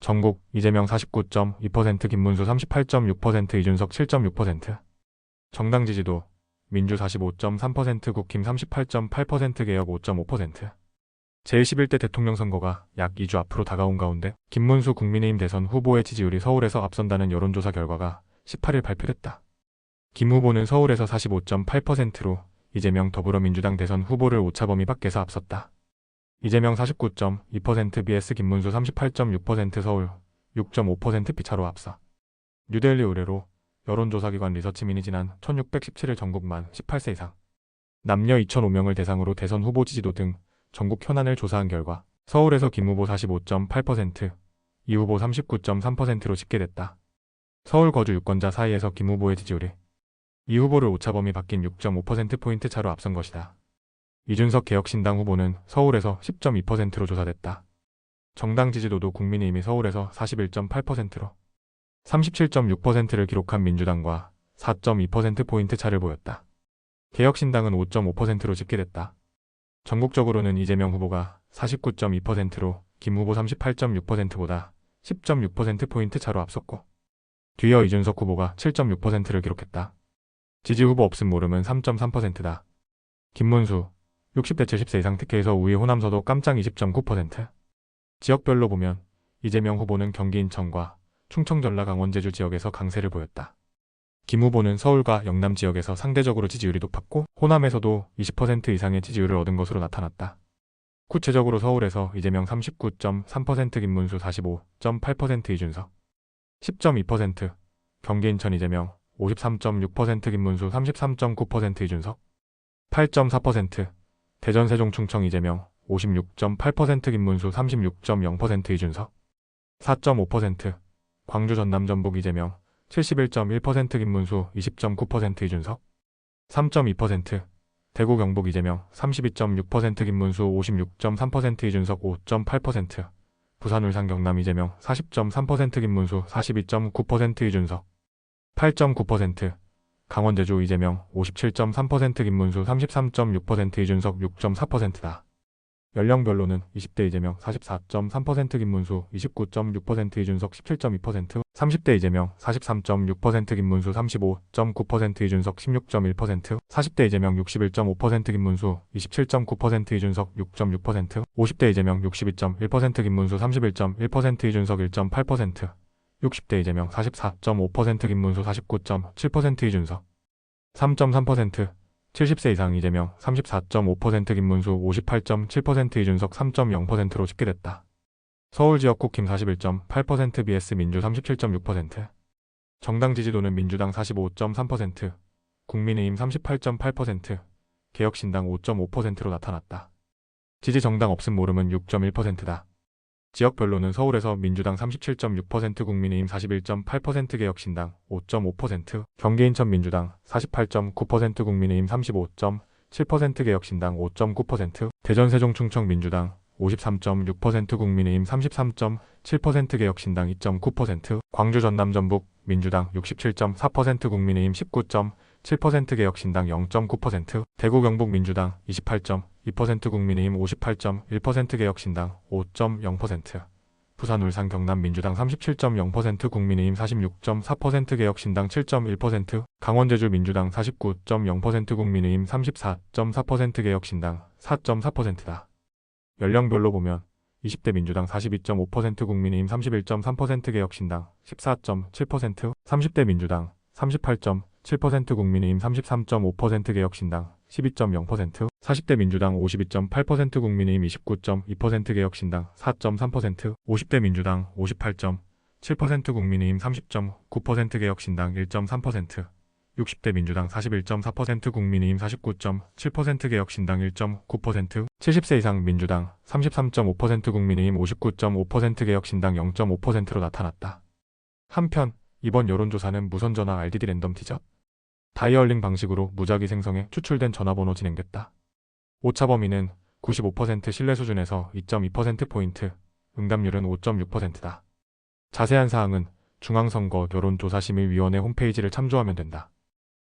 전국 이재명 49.2%, 김문수 38.6%, 이준석 7.6%. 정당 지지도 민주 45.3%, 국힘 38.8%, 개혁 5.5%. 제11대 대통령 선거가 약 2주 앞으로 다가온 가운데 김문수 국민의힘 대선 후보의 지지율이 서울에서 앞선다는 여론조사 결과가 18일 발표됐다. 김 후보는 서울에서 45.8%로 이재명 더불어민주당 대선 후보를 오차범위 밖에서 앞섰다. 이재명 49.2% vs 김문수 38.6%, 서울 6.5% 비차로 앞서. 뉴델리 의뢰로 여론조사기관 리서치민이 지난 1617일 전국 만 18세 이상 남녀 2005명을 대상으로 대선 후보 지지도 등 전국 현안을 조사한 결과 서울에서 김 후보 45.8%, 이 후보 39.3%로 집계됐다. 서울 거주 유권자 사이에서 김 후보의 지지율이 이 후보를 오차범위 밖인 6.5%포인트 차로 앞선 것이다. 이준석 개혁신당 후보는 서울에서 10.2%로 조사됐다. 정당 지지도도 국민의힘이 서울에서 41.8%로 37.6%를 기록한 민주당과 4.2%포인트 차를 보였다. 개혁신당은 5.5%로 집계됐다. 전국적으로는 이재명 후보가 49.2%로 김 후보 38.6%보다 10.6%포인트 차로 앞섰고, 뒤이어 이준석 후보가 7.6%를 기록했다. 지지 후보 없음 모름은 3.3%다. 김문수 60대 70세 이상 특혜에서 우위, 호남서도 깜짝 20.9%. 지역별로 보면 이재명 후보는 경기 인천과 충청, 전라, 강원, 제주 지역에서 강세를 보였다. 김 후보는 서울과 영남 지역에서 상대적으로 지지율이 높았고 호남에서도 20% 이상의 지지율을 얻은 것으로 나타났다. 구체적으로 서울에서 이재명 39.3%, 김문수 45.8%, 이준석 10.2%, 경기 인천 이재명 53.6%, 김문수 33.9%, 이준석 8.4%, 대전 세종 충청 이재명 56.8%, 김문수 36.0%, 이준석 4.5%, 광주 전남 전북 이재명 71.1%, 김문수 20.9%, 이준석 3.2%, 대구 경북 이재명 32.6%, 김문수 56.3%, 이준석 5.8%, 부산 울산 경남 이재명 40.3%, 김문수 42.9%, 이준석 8.9%, 강원 제주 이재명 57.3%, 김문수 33.6%, 이준석 6.4%다. 연령별로는 20대 이재명 44.3%, 김문수 29.6%, 이준석 17.2%, 30대 이재명 43.6%, 김문수 35.9%, 이준석 16.1%, 40대 이재명 61.5%, 김문수 27.9%, 이준석 6.6%, 50대 이재명 62.1%, 김문수 31.1%, 이준석 1.8%, 60대 이재명 44.5%, 김문수 49.7%, 이준석 3.3%, 70세 이상 이재명 34.5%, 김문수 58.7%, 이준석 3.0%로 집계됐다. 서울 지역 국힘 41.8% vs 민주 37.6%. 정당 지지도는 민주당 45.3%, 국민의힘 38.8%, 개혁신당 5.5%로 나타났다. 지지 정당 없음 모름은 6.1%다. 지역별로는 서울에서 민주당 37.6%, 국민의힘 41.8%, 개혁신당 5.5%, 경기 인천 민주당 48.9%, 국민의힘 35.7%, 개혁신당 5.9%, 대전 세종 충청 민주당 53.6%, 국민의힘 33.7%, 개혁신당 2.9%, 광주 전남 전북 민주당 67.4%, 국민의힘 19.7%, 개혁신당 0.9%, 대구 경북 민주당 28.2%, 국민의힘 58.1%, 개혁신당 5.0%, 부산 울산 경남 민주당 37.0%, 국민의힘 46.4%, 개혁신당 7.1%, 강원 제주 민주당 49.0%, 국민의힘 34.4%, 개혁신당 4.4%다. 연령별로 보면 20대 민주당 42.5%, 국민의힘 31.3%, 개혁신당 14.7%, 30대 민주당 38.7%, 국민의힘 33.5%, 개혁신당 12.0%, 40대 민주당 52.8%, 국민의힘 29.2%, 개혁신당 4.3%, 50대 민주당 58.7%, 국민의힘 30.9%, 개혁신당 1.3%, 60대 민주당 41.4%, 국민의힘 49.7%, 개혁신당 1.9%, 70세 이상 민주당 33.5%, 국민의힘 59.5%, 개혁신당 0.5%로 나타났다. 한편 이번 여론조사는 무선전화 RDD 랜덤 티저 다이얼링 방식으로 무작위 생성해 추출된 전화번호 진행됐다. 오차 범위는 95% 신뢰 수준에서 2.2%포인트, 응답률은 5.6%다. 자세한 사항은 중앙선거 여론조사심의위원회 홈페이지를 참조하면 된다.